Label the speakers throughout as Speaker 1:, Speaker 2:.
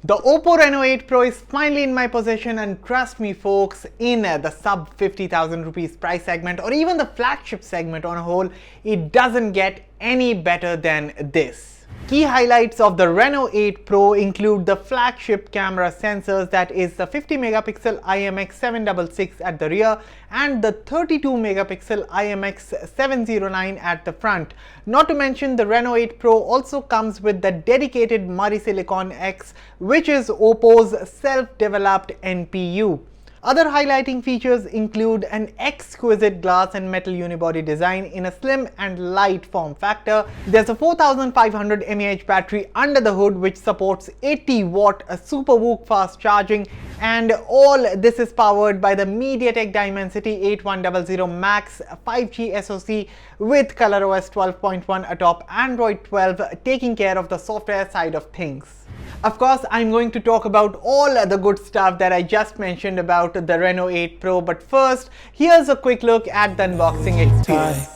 Speaker 1: The OPPO Reno8 Pro is finally in my possession, and trust me folks, in the sub 50,000 rupees price segment or even the flagship segment on a whole, it doesn't get any better than this. Key highlights of the Reno8 Pro include the flagship camera sensors, that is the 50 megapixel IMX766 at the rear and the 32 megapixel IMX709 at the front. Not to mention, the Reno8 Pro also comes with the dedicated MariSilicon X, which is OPPO's self-developed NPU. Other highlighting features include an exquisite glass and metal unibody design in a slim and light form factor. There's a 4500 mAh battery under the hood which supports 80 watt SUPERVOOC fast charging, and all this is powered by the MediaTek Dimensity 8100 Max 5G SoC with ColorOS 12.1 atop Android 12 taking care of the software side of things. Of course, I'm going to talk about all the good stuff that I just mentioned about the Reno8 Pro, but first, here's a quick look at the unboxing experience.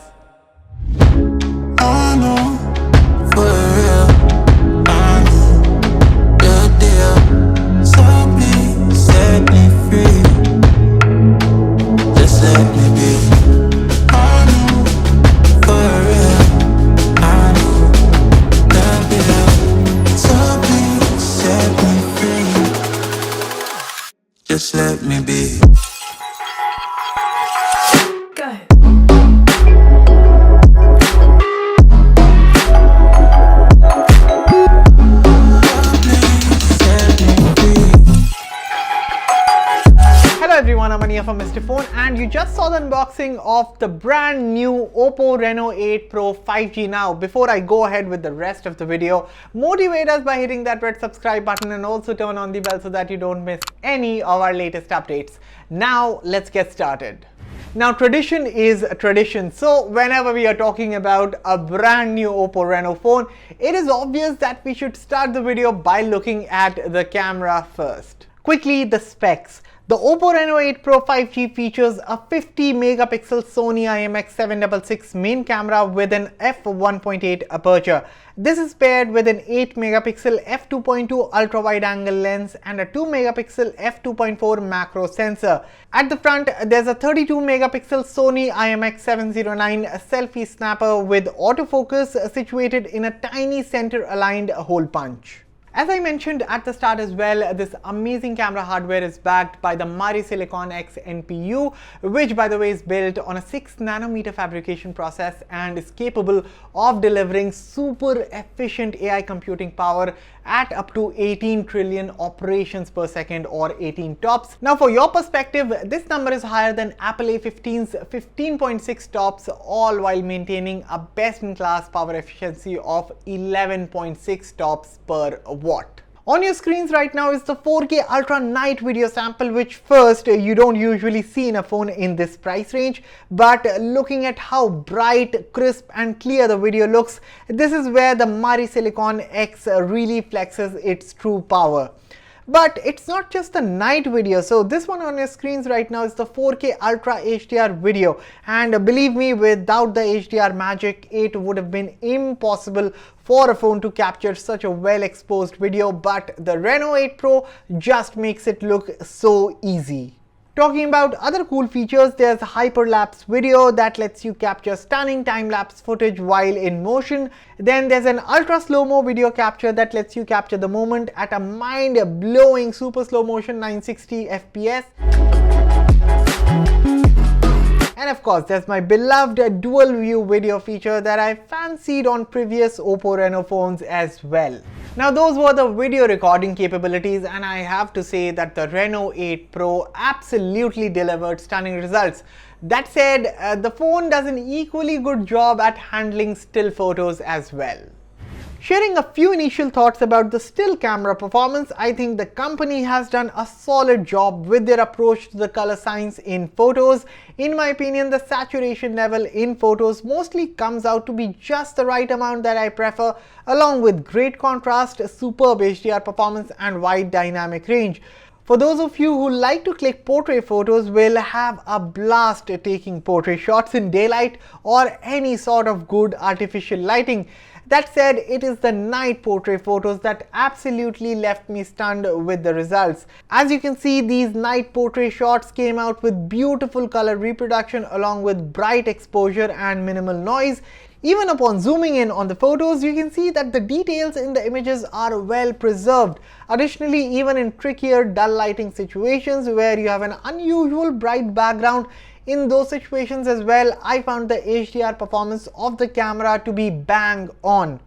Speaker 2: Just let me be. Go ahead.
Speaker 1: Hello everyone, I'm Ania from Mr. Phone, and you just saw the unboxing of the brand new OPPO Reno8 Pro 5G. Now, before I go ahead with the rest of the video, motivate us by hitting that red subscribe button and also turn on the bell so that you don't miss any of our latest updates. Now, let's get started. Now, tradition is a tradition, so whenever we are talking about a brand new OPPO Reno phone, it is obvious that we should start the video by looking at the camera first. Quickly, the specs. The OPPO Reno8 Pro 5G features a 50 megapixel Sony IMX766 main camera with an f1.8 aperture. This is paired with an 8 megapixel f2.2 ultra wide angle lens and a 2 megapixel f2.4 macro sensor. At the front, there's a 32 megapixel Sony IMX709 selfie snapper with autofocus situated in a tiny center aligned hole punch. As I mentioned at the start as well, this amazing camera hardware is backed by the MariSilicon X NPU, which by the way is built on a 6nm fabrication process and is capable of delivering super efficient AI computing power at up to 18 trillion operations per second or 18 tops. Now, for your perspective, this number is higher than Apple A15's 15.6 tops, all while maintaining a best-in-class power efficiency of 11.6 tops per watt. On your screens right now is the 4K Ultra Night Video sample, which first you don't usually see in a phone in this price range, but looking at how bright, crisp and clear the video looks, this is where the MariSilicon X really flexes its true power. But it's not just the night video, so this one on your screens right now is the 4K Ultra HDR video, and believe me, without the HDR magic, it would have been impossible for a phone to capture such a well exposed video, but the Reno8 Pro just makes it look so easy. Talking about other cool features, there's a hyperlapse video that lets you capture stunning time-lapse footage while in motion. Then there's an ultra slow-mo video capture that lets you capture the moment at a mind-blowing super slow motion 960 FPS. And of course, there's my beloved dual view video feature that I fancied on previous OPPO Reno phones as well. Now, those were the video recording capabilities, and I have to say that the Reno8 Pro absolutely delivered stunning results. That said, the phone does an equally good job at handling still photos as well. Sharing a few initial thoughts about the still camera performance, I think the company has done a solid job with their approach to the color science in photos. In my opinion, the saturation level in photos mostly comes out to be just the right amount that I prefer, along with great contrast, superb HDR performance and wide dynamic range. For those of you who like to click portrait photos, will have a blast taking portrait shots in daylight or any sort of good artificial lighting. That said, it is the night portrait photos that absolutely left me stunned with the results. As you can see, these night portrait shots came out with beautiful color reproduction along with bright exposure and minimal noise. Even upon zooming in on the photos, you can see that the details in the images are well preserved. Additionally, even in trickier dull lighting situations where you have an unusual bright background, in those situations as well, I found the HDR performance of the camera to be bang on.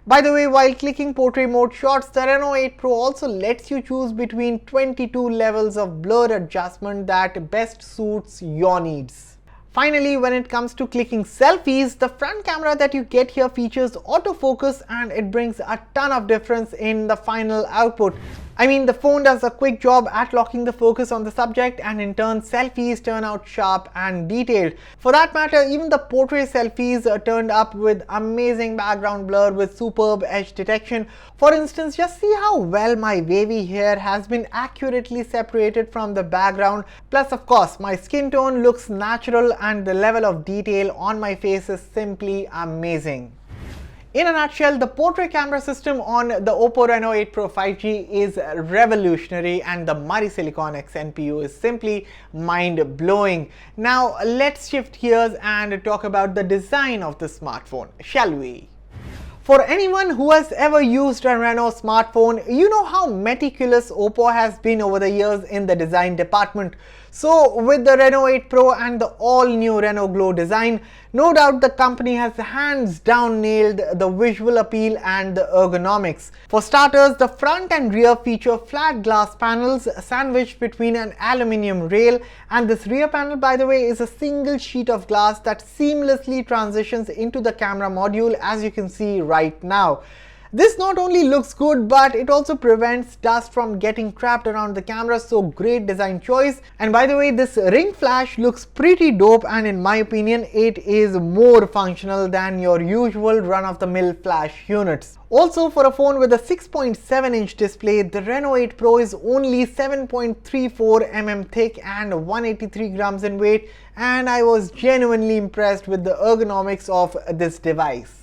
Speaker 1: By the way, while clicking portrait mode shots, the Reno 8 Pro also lets you choose between 22 levels of blur adjustment that best suits your needs. Finally, when it comes to clicking selfies, the front camera that you get here features autofocus and it brings a ton of difference in the final output. I mean, the phone does a quick job at locking the focus on the subject, and in turn selfies turn out sharp and detailed. For that matter, even the portrait selfies turned up with amazing background blur with superb edge detection. For instance, just see how well my wavy hair has been accurately separated from the background. Plus, of course, my skin tone looks natural and the level of detail on my face is simply amazing. In a nutshell, the portrait camera system on the OPPO Reno 8 Pro 5G is revolutionary and the MariSilicon X NPU is simply mind-blowing. Now let's shift gears and talk about the design of the smartphone, shall we? For anyone who has ever used a Reno smartphone, you know how meticulous OPPO has been over the years in the design department. So with the Reno 8 Pro and the all-new Reno Glow design, no doubt the company has hands down nailed the visual appeal and the ergonomics. For starters, the front and rear feature flat glass panels sandwiched between an aluminium rail, and this rear panel, by the way, is a single sheet of glass that seamlessly transitions into the camera module, as you can see right now. This not only looks good, but it also prevents dust from getting trapped around the camera, so great design choice. And by the way, this ring flash looks pretty dope, and in my opinion, it is more functional than your usual run-of-the-mill flash units. Also, for a phone with a 6.7-inch display, the Reno 8 Pro is only 7.34 mm thick and 183 grams in weight, and I was genuinely impressed with the ergonomics of this device.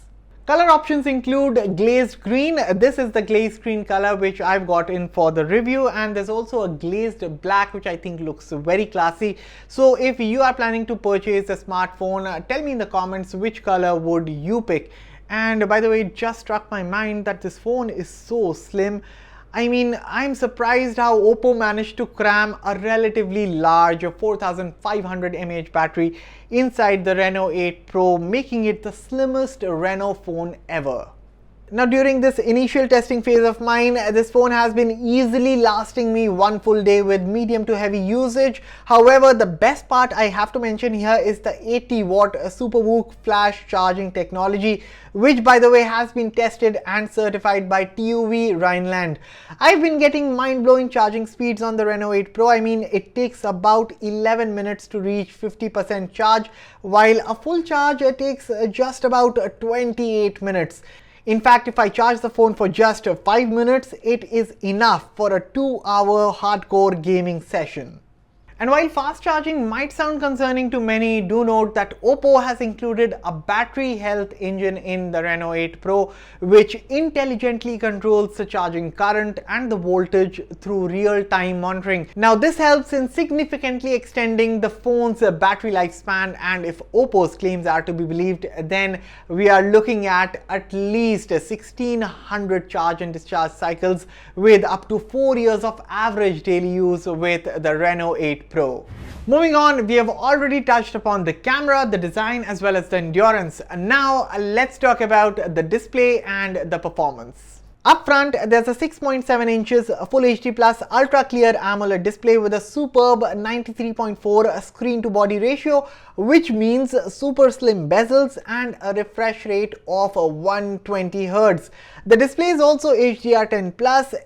Speaker 1: Color options include glazed green. This is the glazed green color which I've got in for the review, and there's also a glazed black which I think looks very classy. So if you are planning to purchase a smartphone, tell me in the comments which color would you pick. And by the way, it just struck my mind that this phone is so slim. I mean, I'm surprised how OPPO managed to cram a relatively large 4500 mAh battery inside the Reno 8 Pro, making it the slimmest Reno phone ever. Now, during this initial testing phase of mine, this phone has been easily lasting me one full day with medium to heavy usage. However, the best part I have to mention here is the 80-watt SUPERVOOC flash charging technology, which by the way has been tested and certified by TUV Rhineland. I've been getting mind-blowing charging speeds on the Reno 8 Pro. I mean, it takes about 11 minutes to reach 50% charge, while a full charge takes just about 28 minutes. In fact, if I charge the phone for just 5 minutes, it is enough for a 2-hour hardcore gaming session. And while fast charging might sound concerning to many, do note that OPPO has included a battery health engine in the Reno 8 Pro, which intelligently controls the charging current and the voltage through real-time monitoring. Now, this helps in significantly extending the phone's battery lifespan, and if OPPO's claims are to be believed, then we are looking at least 1600 charge and discharge cycles with up to 4 years of average daily use with the Reno 8 Pro. Moving on, we have already touched upon the camera, the design, as well as the endurance. Now let's talk about the display and the performance. Up front, there's a 6.7 inches Full HD Plus Ultra Clear AMOLED display with a superb 93.4 screen-to-body ratio, which means super slim bezels and a refresh rate of 120 Hz. The display is also HDR10+,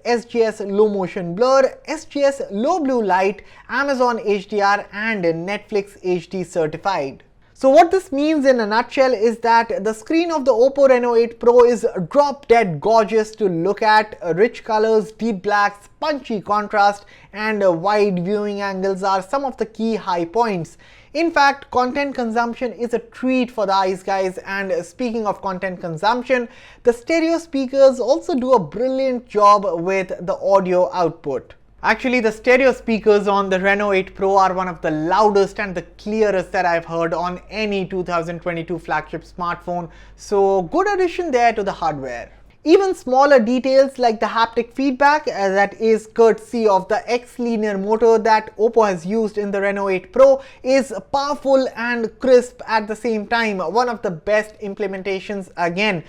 Speaker 1: SGS Low Motion Blur, SGS Low Blue Light, Amazon HDR and Netflix HD certified. So what this means in a nutshell is that the screen of the OPPO Reno8 Pro is drop dead gorgeous to look at. Rich colors, deep blacks, punchy contrast and wide viewing angles are some of the key high points. In fact, content consumption is a treat for the eyes, guys. And speaking of content consumption, the stereo speakers also do a brilliant job with the audio output. Actually, the stereo speakers on the Reno8 Pro are one of the loudest and the clearest that I've heard on any 2022 flagship smartphone. So good addition there to the hardware. Even smaller details like the haptic feedback that is courtesy of the X linear motor that OPPO has used in the Reno8 Pro is powerful and crisp at the same time. One of the best implementations again.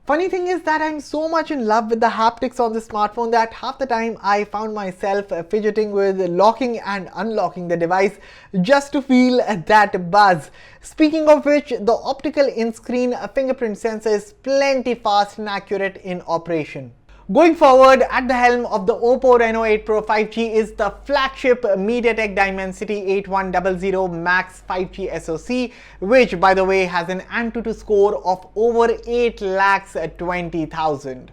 Speaker 1: Funny thing is that I'm so much in love with the haptics on the smartphone that half the time I found myself fidgeting with locking and unlocking the device just to feel that buzz. Speaking of which, the optical in-screen fingerprint sensor is plenty fast and accurate in operation. Going forward, at the helm of the OPPO Reno8 Pro 5G is the flagship MediaTek Dimensity 8100 Max 5G SoC, which by the way has an Antutu score of over 8,20,000.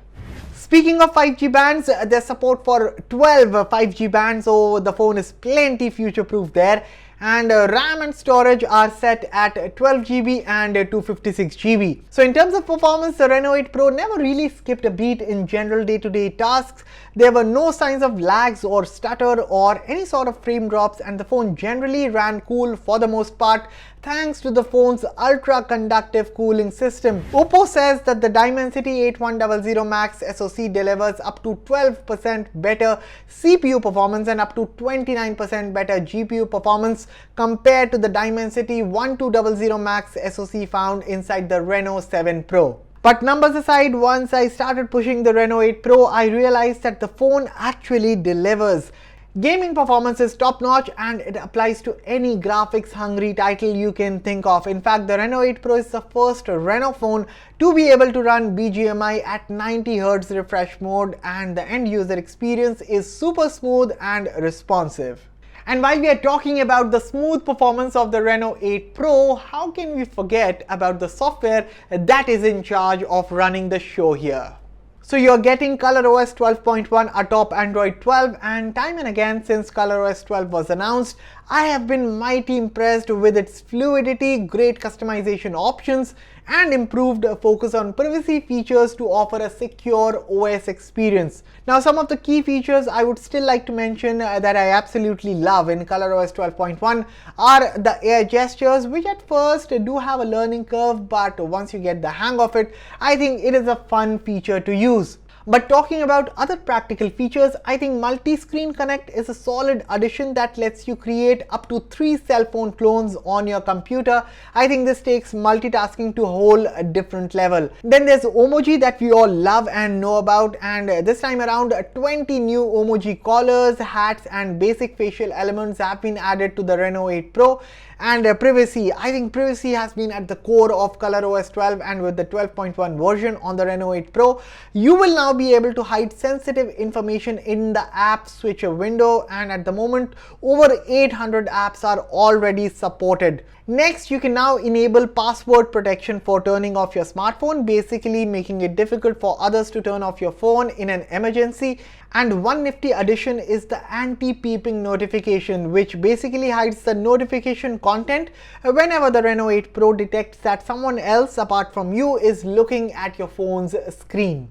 Speaker 1: Speaking of 5G bands, there's support for 12 5G bands, so the phone is plenty future-proof there. And RAM and storage are set at 12 GB and 256 GB. So in terms of performance, the Reno8 Pro never really skipped a beat in general day-to-day tasks. There were no signs of lags or stutter or any sort of frame drops, and the phone generally ran cool for the most part thanks to the phone's ultra-conductive cooling system. OPPO says that the Dimensity 8100 Max SoC delivers up to 12% better CPU performance and up to 29% better GPU performance compared to the Dimensity 1200 Max SoC found inside the Reno 7 Pro. But numbers aside, once I started pushing the Reno8 Pro, I realized that the phone actually delivers. Gaming performance is top-notch and it applies to any graphics-hungry title you can think of. In fact, the Reno8 Pro is the first Reno phone to be able to run BGMI at 90Hz refresh mode, and the end-user experience is super smooth and responsive. And while we are talking about the smooth performance of the Reno8 Pro, how can we forget about the software that is in charge of running the show here? So you're getting ColorOS 12.1 atop Android 12, and time and again since ColorOS 12 was announced, I have been mighty impressed with its fluidity, great customization options, and improved focus on privacy features to offer a secure OS experience. Now, some of the key features I would still like to mention that I absolutely love in ColorOS 12.1 are the air gestures, which at first do have a learning curve, but once you get the hang of it, I think it is a fun feature to use. But talking about other practical features, I think Multi-Screen Connect is a solid addition that lets you create up to 3 cell phone clones on your computer. I think this takes multitasking to a whole different level. Then there's Emoji that we all love and know about, and this time around 20 new emoji collars, hats and basic facial elements have been added to the Reno8 Pro. And privacy, I think privacy has been at the core of ColorOS 12, and with the 12.1 version on the Reno8 Pro, you will now be able to hide sensitive information in the app switcher window, and at the moment over 800 apps are already supported. Next, you can now enable password protection for turning off your smartphone, basically making it difficult for others to turn off your phone in an emergency. And one nifty addition is the anti-peeping notification, which basically hides the notification content whenever the Reno8 Pro detects that someone else apart from you is looking at your phone's screen.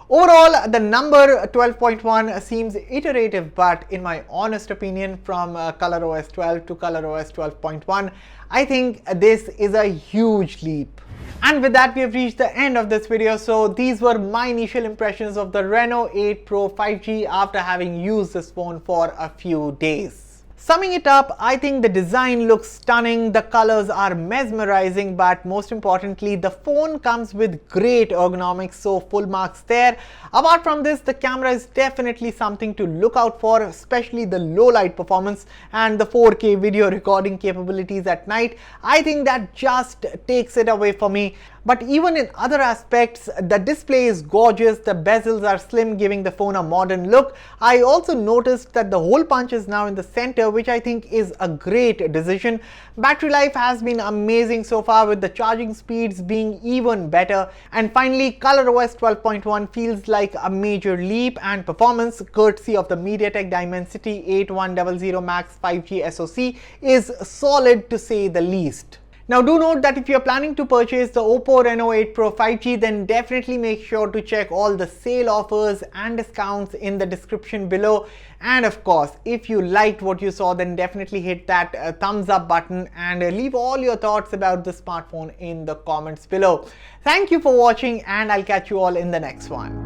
Speaker 1: Overall, the number 12.1 seems iterative, but in my honest opinion, from ColorOS 12 to ColorOS 12.1, I think this is a huge leap. And with that, we have reached the end of this video. So these were my initial impressions of the Reno8 Pro 5G after having used this phone for a few days. Summing it up, I think the design looks stunning, the colors are mesmerizing, but most importantly, the phone comes with great ergonomics, so full marks there. Apart from this, the camera is definitely something to look out for, especially the low light performance and the 4K video recording capabilities at night. I think that just takes it away for me. But even in other aspects, the display is gorgeous, the bezels are slim, giving the phone a modern look. I also noticed that the hole punch is now in the center, which I think is a great decision. Battery life has been amazing so far, with the charging speeds being even better. And finally, ColorOS 12.1 feels like a major leap, and performance, courtesy of the MediaTek Dimensity 8100 Max 5G SoC, is solid to say the least. Now do note that if you're planning to purchase the OPPO Reno8 Pro 5G, then definitely make sure to check all the sale offers and discounts in the description below. And of course, if you liked what you saw, then definitely hit that thumbs up button and leave all your thoughts about the smartphone in the comments below. Thank you for watching, and I'll catch you all in the next one.